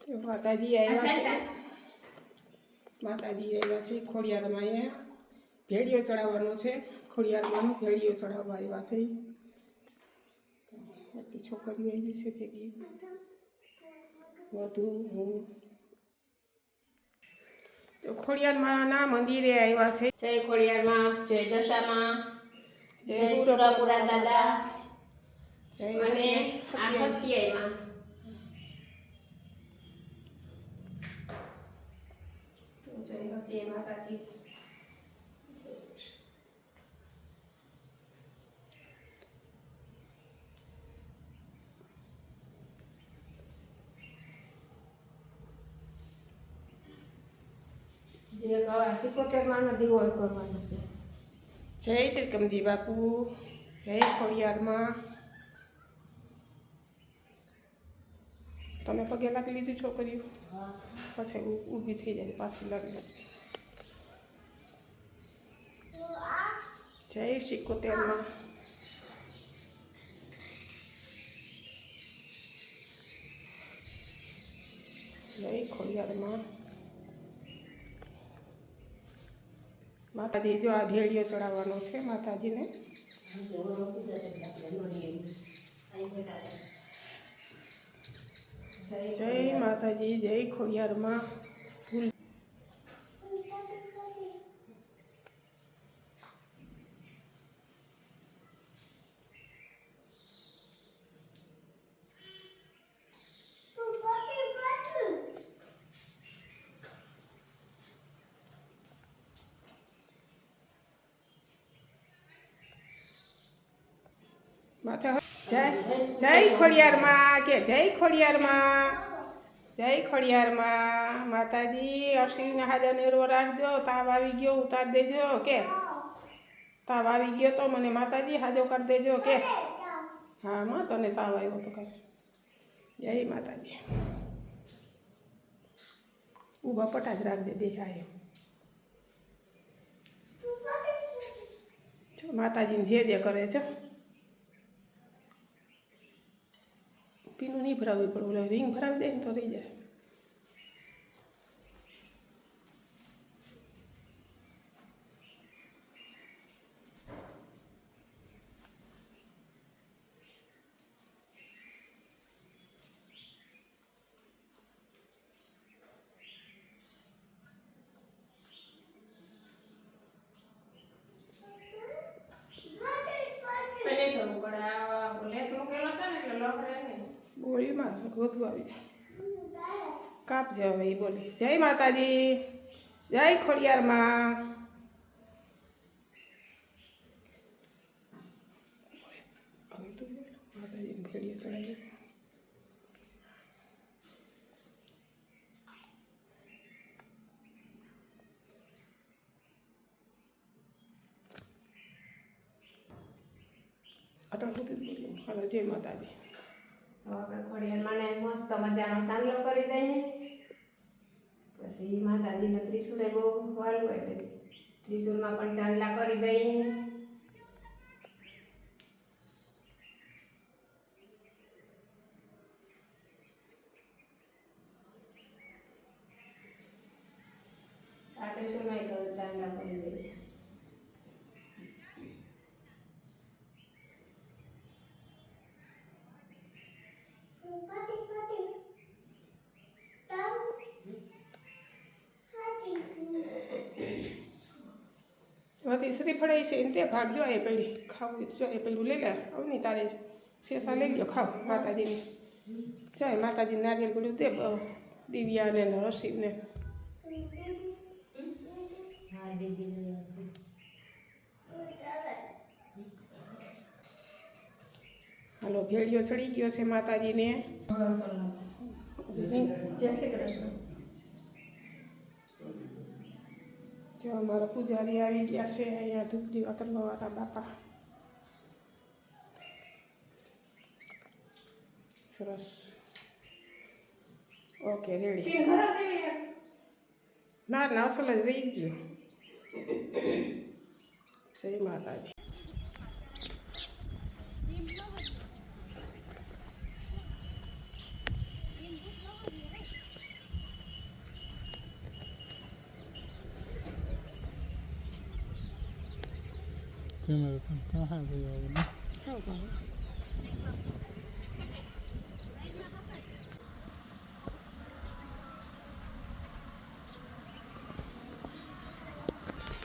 માતાજી આવ્યા છે. માતાજી આવ્યા છે ખોડિયારમાં. અહીંયા ભેળીઓ ચડાવવાનો છે. ખોડિયારમાં ભેળીઓ ચડાવવા આવ્યા છે. એટલી છોકરીઓ આવી છે ભેગી વધુ હું તો ખોડિયારમાંના મંદિરે આવ્યા છે. જય ખોડિયારમાં, જય દશામાં, જય સુરાપુરા દાદા અને આખત્યામાં. જય હતે માતાજી. જે 77 દીવો કરવાનો છે. જય ત્રિકમજી બાપુ, જય ખોડિયારમાં. તમે પગે લાગી લીધું છોકરીઓ? પછી ઊભી થઈ જાય પાછું લાગી. જય 77માં. જય ખોડિયારમાં. માતાજી જો આ ભેળીઓ ચડાવવાનો છે માતાજીને. જય માતાજી, જય ખોડિયારમાં. જય ખોડિયારમાં કે જય ખોડિયારમાં, જય ખોડિયારમાં. માતાજી અક્ષીને હાજર નેરો રાખજો. તાવ આવી ગયો ઉતાર દેજો કે તાવ આવી ગયો તો મને માતાજી હાજો કરી દેજો કે. હા માં તને તાવ આવ્યો તો કઈ. જય માતાજી. ઊભા પટા જ રાખજે બે આય. માતાજીને જે કરે છે. પીનું નહીં ભરાવવી પડે, ઓલા રિંગ ભરાવી દે ને તો રહી જાય. બોલીમાં ગોતું આવી જાય. કાપજે હવે એ બોલી. જય માતાજી, જય ખોડિયારમાં. માતાજીને ભેળીએ ચડાવી. અટલ સુધી બોલું. હાલો જય માતાજી. તો આપણે ખોડિયારમાંને મસ્ત મજાનો સાંજલો કરી દઈએ. પછી માતાજીને ત્રિશુળે બહુ વાળવું એટલે ત્રિશુળમાં પણ ચાંદલા કરી દઈએ. આ ત્રિશુળમાં તો ચાંદલા કરી દઈએ. શ્રીફળ છે ને તે ભાગ જો એ પેલી ખાવું જો એ પેલું લઈ લે. આવની તારે શેષા લઈ ગયો ખાવ માતાજીની. જાય માતાજી નારિયેળ પેલું દે દિવ્યાને રસીને. હાલો ભેળીઓ ચડી ગયો છે માતાજીને. જય શ્રી કૃષ્ણ. જો અમારા પૂજારી આવી ગયા છે અહીંયા ધૂપ દીવા કરવાવાળા બાપા. સરસ. Okay ready. ના અસલ જ રહી ગયો. જય માતાજી. कहाँ है भैया?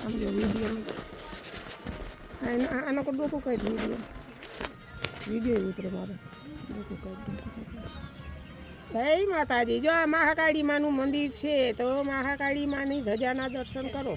આમ જો વિડીયો આનો કોઈ ડોકું કાઢ વિડીયો ઉતરે મારે ડોકું કાઢ જય માતાજી. જો આ મહાકાળી માનું મંદિર છે તો મહાકાળી માની ધજાના દર્શન કરો.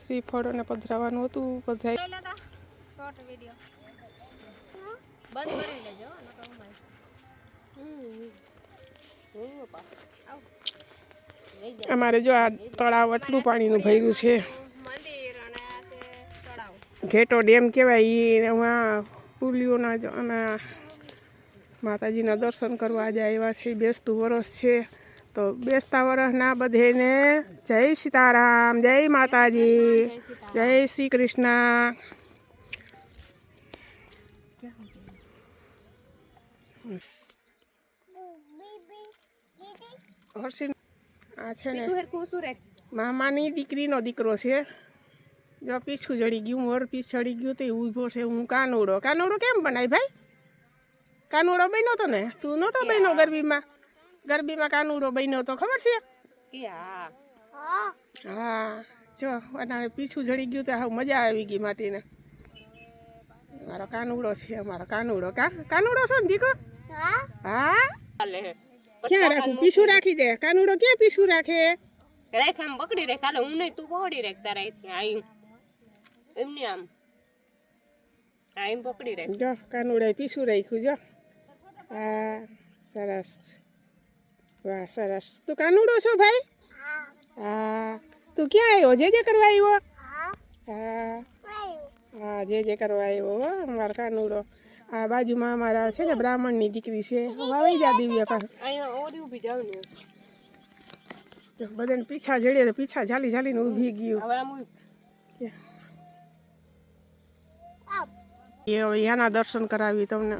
શ્રીફળ અને પધરાવાનું હતું. પધરાઈ શોર્ટ વિડિયો બંધ કરી લેજો અમારે જો આ તળાવ આટલું પાણીનું ભર્યું છે. મંદિર અને આ છે તળાવ. ઘેટો ડેમ કહેવાય. એ એમાં પુલીઓના અને માતાજીના દર્શન કરવા આજે આવ્યા છે. બેસતું વરસ છે તો બેસતા વરસના બધાને જય સીતારામ, જય માતાજી, જય શ્રી કૃષ્ણ. હર્ષિન આ છે ને મામાની દીકરીનો દીકરો છે. જો પીછું જડી ગયું, મોર પીછ ચડી ગયું તો ઊભો છે. હું કાનુડો. કાનુડો કેમ બનાય ભાઈ? કાનુડો બન્યો તો ને? તું નહોતો બન્યો ગરબીમાં? ગરબીમાં કાનુડો બન્યો તો ખબર છે? હા જો અને પીછું જડી ગયું તો હા મજા આવી ગઈ માટીને. મારો કાનુડો છે, અમારો કાનુડો. કાનુડો છો ને દીકો? હા ક્યાં રાખું? પીછું રાખી દે. કાનુડો ક્યાં પીછું રાખે? રાખ આમ પકડી રાખ. હાલે હું નહીં તું પકડી રાખ. તારા અહીંથી એમને આમ આમ પકડી રાખ. જો કાનુડાએ પીછું રાખ્યું. જો હા સરસ. વાહ સરસ. તું કાનુડો છો ભાઈ? હા. તું ક્યાં આવ્યો? જે કરવા આવ્યો? હા હા જે કરવા આવ્યો અમારો કાનુડો. આ બાજુમાં અમારા છે ને બ્રાહ્મણની દીકરી છે. વાવી જા દિવ્ય પાસે બધાને પીછા જડીએ તો પીછા ઝાલી ઝાલીને ઊભી ગયું. હવે એના દર્શન કરાવી તમને.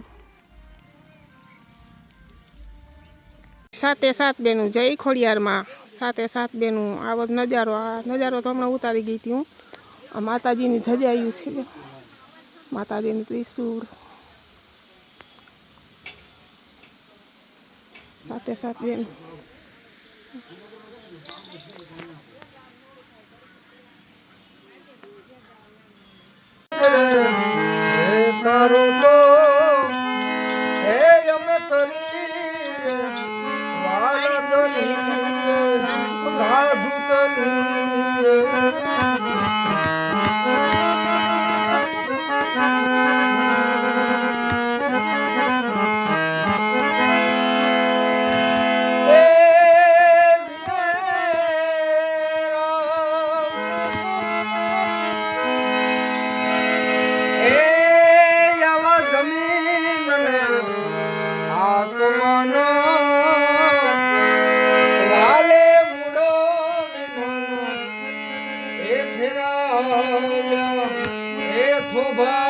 સાતે સાત બેનું જય ખોડિયારમાં. સાતે સાત બેનું આવો નજારો. આ નજારો તો હમણાં ઉતારી ગઈ હતી હું. આ માતાજીની ધજાયું છે. માતાજીની ત્રિશૂળ. સાતે સાત બેન. તારો તો હે અમે તરી વાલા તરી સાધુ આસમાન વાલે મુડો એ ઠેરા એ થોભા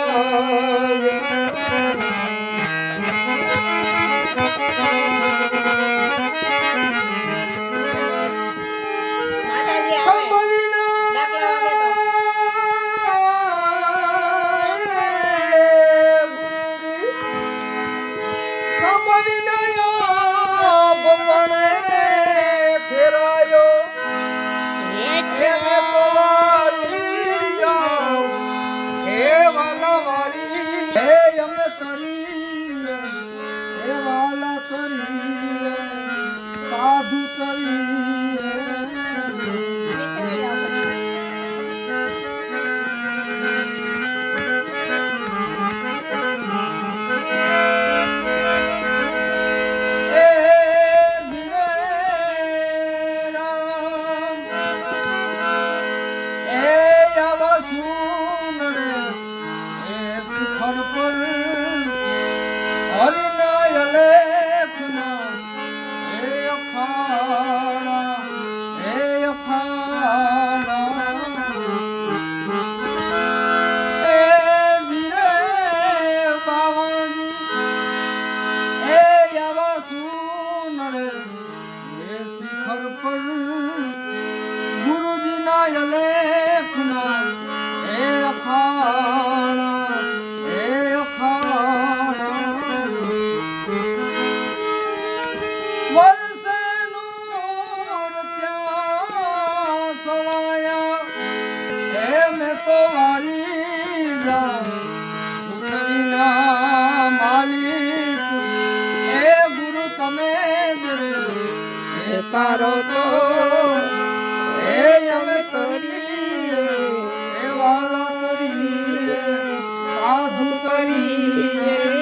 સાધુ હરિનાય લેખના તો વારી જાઉં પૂતળીના માલિક એ ગુરુ તમે જ રે એ તારો તો એ અમે તરી એ વાલા તરી સાધુ તરી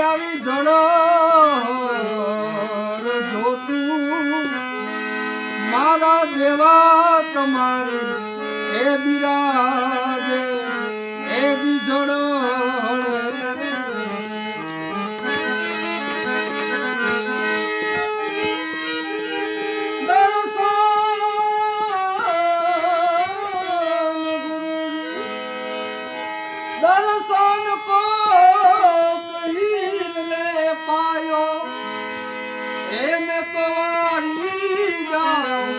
આવી જડો જોતું મારા દેવા તમારી એ બિરાજે એ દી જડો દર્શન કો પાયો એને તો વારી જાઉં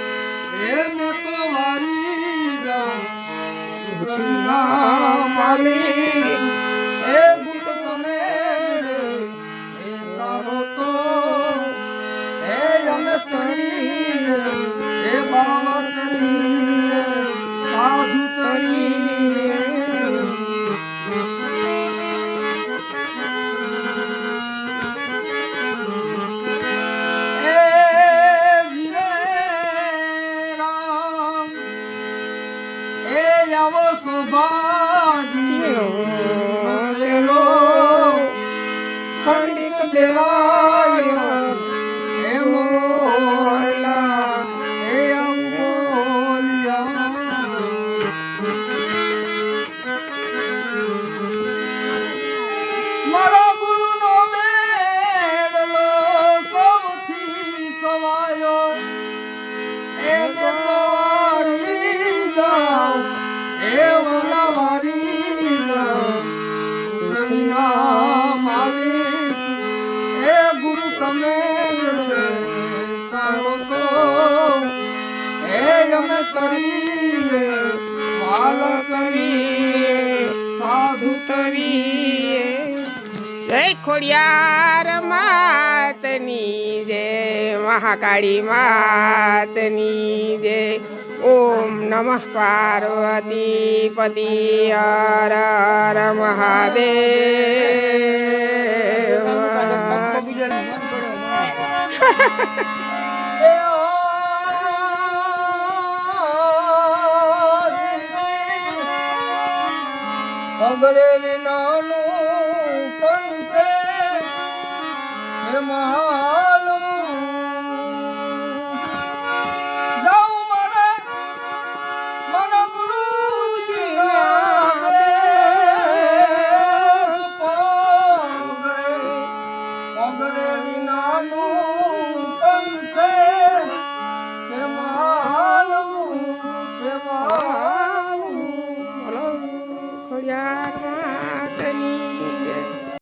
એને તો વારી જાઉં માલિક એ બુટ તમે એ તારો તો એ અમે તરી એ બાબા તરી સાધુ તરી આવો સૌભાગ્ય પંડિત દેવાયો એ મોલા એ અંબોલિયા મારા ગુરુનો બેડલો સૌથી સવાયો એને તો વારી જાઉં એ વાલા વારી જાઉં માલિક એ ગુરુ તમે તારો તો એ અમે કરીએ વાલ કરીએ સાધુ કરીએ જય ખોડિયાર માતની જય મહાકાળી માતની જય ઓમ નમઃ પાર્વતી પતિ હર હર મહાદેવ અગરે વિનાનું પંથે હે મહા